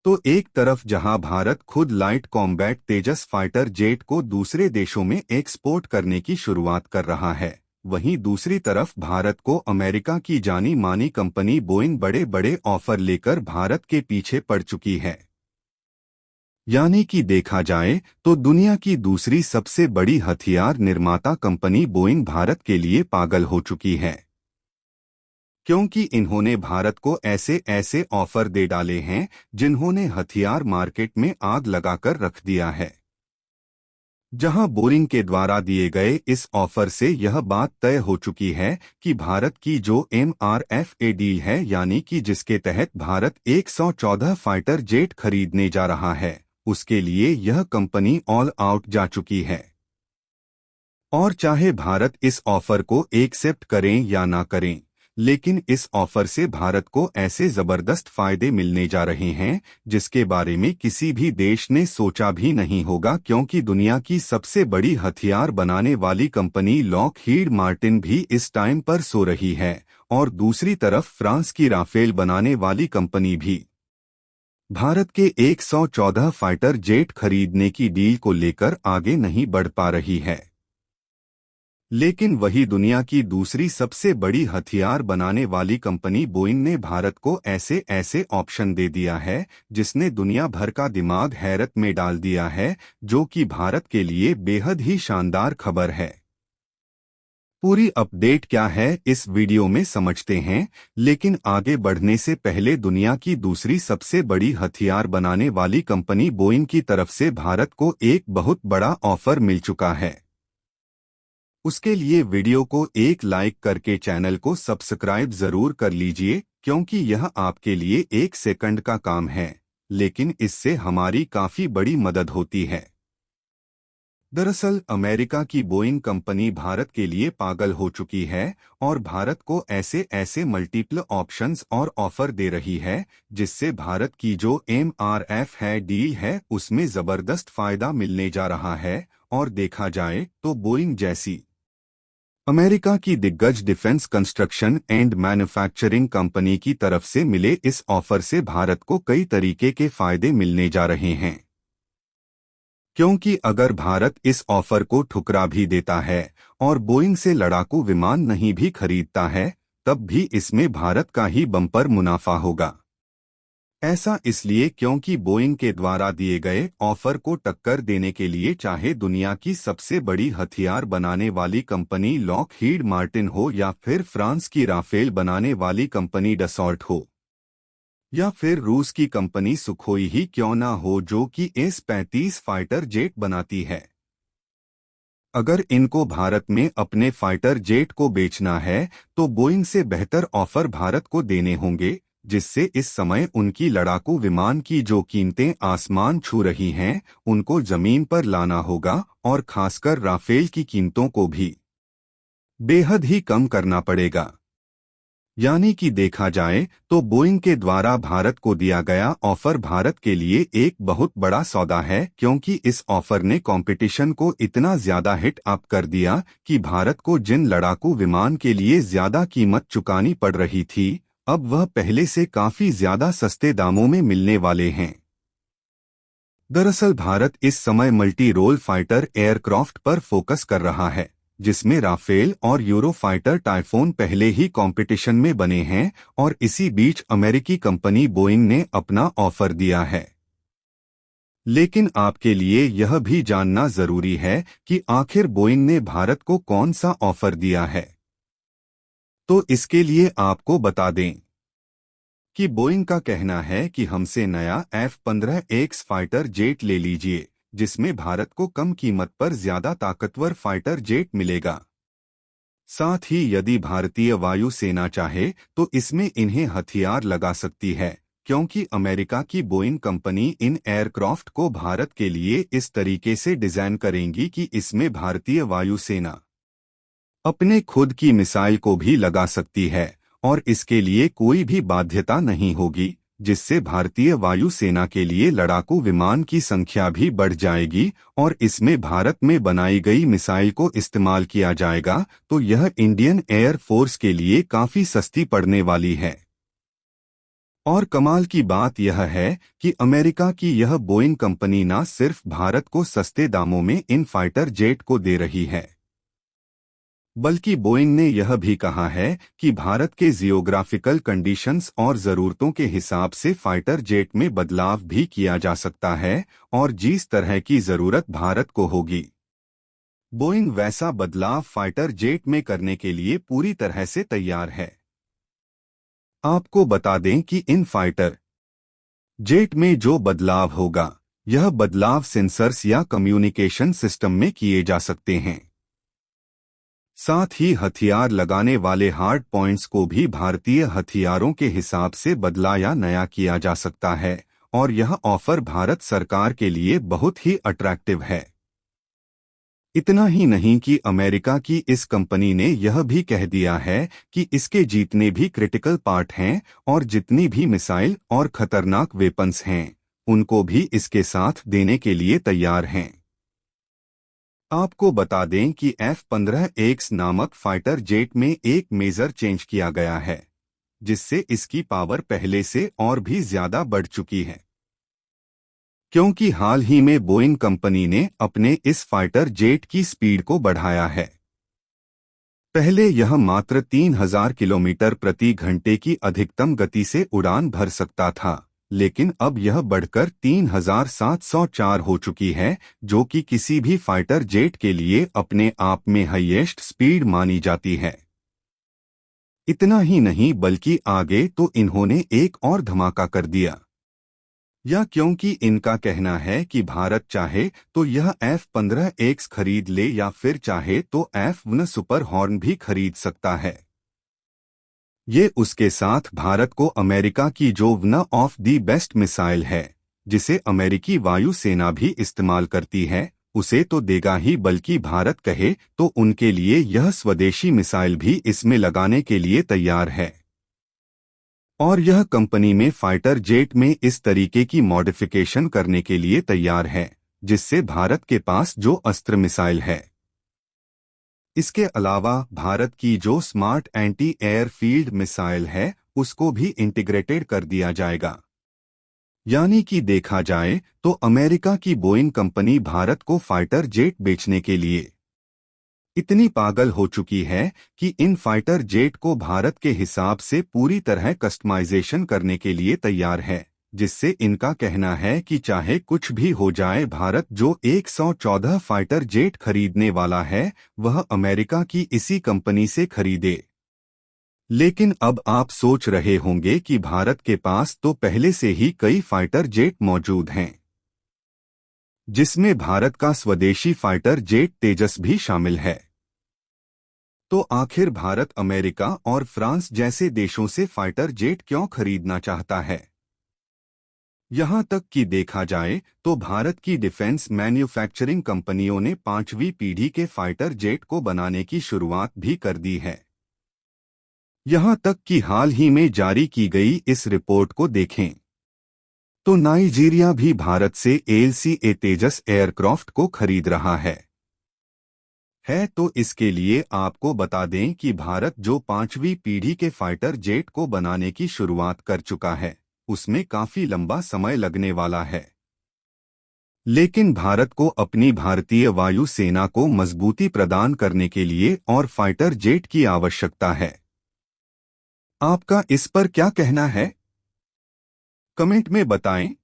तो एक तरफ जहां भारत खुद लाइट कॉम्बैट तेजस फाइटर जेट को दूसरे देशों में एक्सपोर्ट करने की शुरुआत कर रहा है, वहीं दूसरी तरफ भारत को अमेरिका की जानी मानी कंपनी बोइंग बड़े बड़े ऑफर लेकर भारत के पीछे पड़ चुकी है। यानी कि देखा जाए तो दुनिया की दूसरी सबसे बड़ी हथियार निर्माता कंपनी बोइंग भारत के लिए पागल हो चुकी है, क्योंकि इन्होंने भारत को ऐसे ऐसे ऑफर दे डाले हैं जिन्होंने हथियार मार्केट में आग लगाकर रख दिया है। जहां बोइंग के द्वारा दिए गए इस ऑफर से यह बात तय हो चुकी है कि भारत की जो MRFA डील है, यानी कि जिसके तहत भारत 114 फाइटर जेट खरीदने जा रहा है, उसके लिए यह कंपनी ऑल आउट जा चुकी है। और चाहे भारत इस ऑफर को एक्सेप्ट करें या ना करें, लेकिन इस ऑफर से भारत को ऐसे जबरदस्त फायदे मिलने जा रहे हैं जिसके बारे में किसी भी देश ने सोचा भी नहीं होगा, क्योंकि दुनिया की सबसे बड़ी हथियार बनाने वाली कंपनी लॉकहीड मार्टिन भी इस टाइम पर सो रही है, और दूसरी तरफ फ्रांस की राफेल बनाने वाली कंपनी भी भारत के 114 फाइटर जेट खरीदने की डील को लेकर आगे नहीं बढ़ पा रही है। लेकिन वही दुनिया की दूसरी सबसे बड़ी हथियार बनाने वाली कंपनी बोइंग ने भारत को ऐसे ऐसे ऑप्शन दे दिया है जिसने दुनिया भर का दिमाग हैरत में डाल दिया है, जो कि भारत के लिए बेहद ही शानदार खबर है। पूरी अपडेट क्या है इस वीडियो में समझते हैं, लेकिन आगे बढ़ने से पहले दुनिया की दूसरी सबसे बड़ी हथियार बनाने वाली कंपनी बोइंग की तरफ से भारत को एक बहुत बड़ा ऑफर मिल चुका है। उसके लिए वीडियो को एक लाइक करके चैनल को सब्सक्राइब जरूर कर लीजिए, क्योंकि यह आपके लिए 1 सेकंड का काम है, लेकिन इससे हमारी काफी बड़ी मदद होती है। दरअसल अमेरिका की बोइंग कंपनी भारत के लिए पागल हो चुकी है और भारत को ऐसे ऐसे मल्टीपल ऑप्शंस और ऑफर दे रही है जिससे भारत की जो MRF है डील है उसमें जबरदस्त फायदा मिलने जा रहा है। और देखा जाए तो बोइंग जैसी अमेरिका की दिग्गज defence construction and manufacturing company की तरफ से मिले इस ऑफर से भारत को कई तरीके के फायदे मिलने जा रहे हैं, क्योंकि अगर भारत इस ऑफर को ठुकरा भी देता है और बोइंग से लड़ाकू विमान नहीं भी खरीदता है, तब भी इसमें भारत का ही बम्पर मुनाफा होगा। ऐसा इसलिए क्योंकि बोइंग के द्वारा दिए गए ऑफर को टक्कर देने के लिए चाहे दुनिया की सबसे बड़ी हथियार बनाने वाली कंपनी लॉकहीड मार्टिन हो, या फिर फ्रांस की राफेल बनाने वाली कंपनी डसॉल्ट हो, या फिर रूस की कंपनी सुखोई ही क्यों ना हो जो कि S-35 फाइटर जेट बनाती है, अगर इनको भारत में अपने फाइटर जेट को बेचना है तो बोइंग से बेहतर ऑफर भारत को देने होंगे, जिससे इस समय उनकी लड़ाकू विमान की जो कीमतें आसमान छू रही हैं उनको जमीन पर लाना होगा, और खासकर राफेल की कीमतों को भी बेहद ही कम करना पड़ेगा। यानी कि देखा जाए तो बोइंग के द्वारा भारत को दिया गया ऑफर भारत के लिए एक बहुत बड़ा सौदा है, क्योंकि इस ऑफर ने कंपटीशन को इतना ज्यादा हिट अप कर दिया कि भारत को जिन लड़ाकू विमान के लिए ज्यादा कीमत चुकानी पड़ रही थी, अब वह पहले से काफी ज्यादा सस्ते दामों में मिलने वाले हैं। दरअसल भारत इस समय मल्टी रोल फाइटर एयरक्राफ्ट पर फोकस कर रहा है, जिसमें राफेल और यूरोफाइटर टाइफोन पहले ही कंपटीशन में बने हैं, और इसी बीच अमेरिकी कंपनी बोइंग ने अपना ऑफर दिया है। लेकिन आपके लिए यह भी जानना जरूरी है कि आखिर बोइंग ने भारत को कौन सा ऑफर दिया है। तो इसके लिए आपको बता दें कि बोइंग का कहना है कि हमसे नया F-15X फाइटर जेट ले लीजिए, जिसमें भारत को कम कीमत पर ज्यादा ताकतवर फाइटर जेट मिलेगा। साथ ही यदि भारतीय वायु सेना चाहे तो इसमें इन्हें हथियार लगा सकती है, क्योंकि अमेरिका की बोइंग कंपनी इन एयरक्राफ्ट को भारत के लिए इस तरीके से डिजाइन करेंगी कि इसमें भारतीय वायुसेना अपने खुद की मिसाइल को भी लगा सकती है, और इसके लिए कोई भी बाध्यता नहीं होगी, जिससे भारतीय वायुसेना के लिए लड़ाकू विमान की संख्या भी बढ़ जाएगी, और इसमें भारत में बनाई गई मिसाइल को इस्तेमाल किया जाएगा, तो यह इंडियन एयर फोर्स के लिए काफी सस्ती पड़ने वाली है। और कमाल की बात यह है कि अमेरिका की यह बोइंग कंपनी न सिर्फ भारत को सस्ते दामों में इन फाइटर जेट को दे रही है, बल्कि बोइंग ने यह भी कहा है कि भारत के जियोग्राफिकल कंडीशंस और ज़रूरतों के हिसाब से फाइटर जेट में बदलाव भी किया जा सकता है और जिस तरह की ज़रूरत भारत को होगी, बोइंग वैसा बदलाव फाइटर जेट में करने के लिए पूरी तरह से तैयार है। आपको बता दें कि इन फाइटर जेट में जो बदलाव होगा, यह बदलाव सेंसर्स या कम्युनिकेशन सिस्टम में किए जा सकते हैं। साथ ही हथियार लगाने वाले हार्ड पॉइंट्स को भी भारतीय हथियारों के हिसाब से बदला या नया किया जा सकता है और यह ऑफर भारत सरकार के लिए बहुत ही अट्रैक्टिव है। इतना ही नहीं कि अमेरिका की इस कंपनी ने यह भी कह दिया है कि इसके जितने भी क्रिटिकल पार्ट हैं और जितनी भी मिसाइल और खतरनाक वेपन्स हैं, उनको भी इसके साथ देने के लिए तैयार हैं। आपको बता दें कि F-15X नामक फाइटर जेट में एक मेजर चेंज किया गया है, जिससे इसकी पावर पहले से और भी ज्यादा बढ़ चुकी है, क्योंकि हाल ही में बोइंग कंपनी ने अपने इस फाइटर जेट की स्पीड को बढ़ाया है। पहले यह मात्र 3000 किलोमीटर प्रति घंटे की अधिकतम गति से उड़ान भर सकता था, लेकिन अब यह बढ़कर 3704 हो चुकी है, जो कि किसी भी फाइटर जेट के लिए अपने आप में हाईएस्ट स्पीड मानी जाती है। इतना ही नहीं बल्कि आगे तो इन्होंने एक और धमाका कर दिया, यह क्योंकि इनका कहना है कि भारत चाहे तो यह F-15X खरीद ले या फिर चाहे तो F-1 सुपर हॉर्न भी खरीद सकता है। ये उसके साथ भारत को अमेरिका की जो one of the best missile है, जिसे अमेरिकी वायुसेना भी इस्तेमाल करती है, उसे तो देगा ही, बल्कि भारत कहे तो उनके लिए यह स्वदेशी मिसाइल भी इसमें लगाने के लिए तैयार है। और यह कंपनी में फाइटर जेट में इस तरीके की मॉडिफिकेशन करने के लिए तैयार है, जिससे भारत के पास जो अस्त्र मिसाइल है, इसके अलावा भारत की जो smart anti air field missile है, उसको भी इंटीग्रेटेड कर दिया जाएगा। यानी कि देखा जाए तो अमेरिका की बोइंग कंपनी भारत को फाइटर जेट बेचने के लिए इतनी पागल हो चुकी है कि इन फाइटर जेट को भारत के हिसाब से पूरी तरह कस्टमाइजेशन करने के लिए तैयार है, जिससे इनका कहना है कि चाहे कुछ भी हो जाए, भारत जो 114 फाइटर जेट खरीदने वाला है, वह अमेरिका की इसी कंपनी से खरीदे। लेकिन अब आप सोच रहे होंगे कि भारत के पास तो पहले से ही कई फाइटर जेट मौजूद हैं, जिसमें भारत का स्वदेशी फाइटर जेट तेजस भी शामिल है। तो आखिर भारत अमेरिका और फ्रांस जैसे देशों से फाइटर जेट क्यों खरीदना चाहता है? यहां तक कि देखा जाए तो भारत की डिफेंस मैन्युफैक्चरिंग कंपनियों ने 5वीं पीढ़ी के फाइटर जेट को बनाने की शुरुआत भी कर दी है। यहां तक कि हाल ही में जारी की गई इस रिपोर्ट को देखें तो नाइजीरिया भी भारत से ALCA तेजस एयरक्राफ्ट को खरीद रहा है। तो इसके लिए आपको बता दें कि भारत जो 5वीं पीढ़ी के फाइटर जेट को बनाने की शुरुआत कर चुका है, उसमें काफी लंबा समय लगने वाला है। लेकिन भारत को अपनी भारतीय वायु सेना को मजबूती प्रदान करने के लिए और फाइटर जेट की आवश्यकता है। आपका इस पर क्या कहना है? कमेंट में बताएं।